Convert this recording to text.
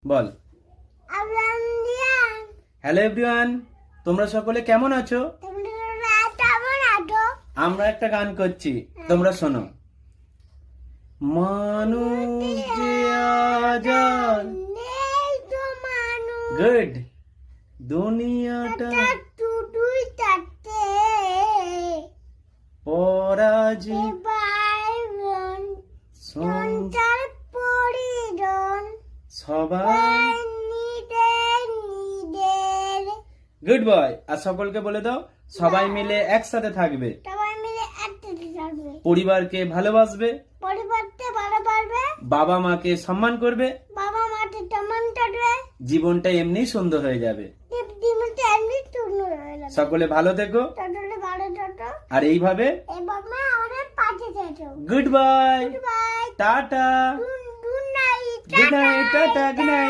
বল। Hello everyone, তোমরা সকলে কেমন আছো? আমরা একটা গান করছি, তোমরা শোনো। মানুষ যে আজাদ, গুড, দুনিয়াটা পরাজিত, সবাই গুড বয়। আর সকলকে বলে দাও, সবাই মিলে একসাথে থাকবে, পরিবারকে ভালোবাসবে, বাবা মাকে সম্মান করবে, জীবনটা এমনি সুন্দর হয়ে যাবে। সকলে ভালো থেকো আর এইভাবে good bye, tata, good night, tata, good night.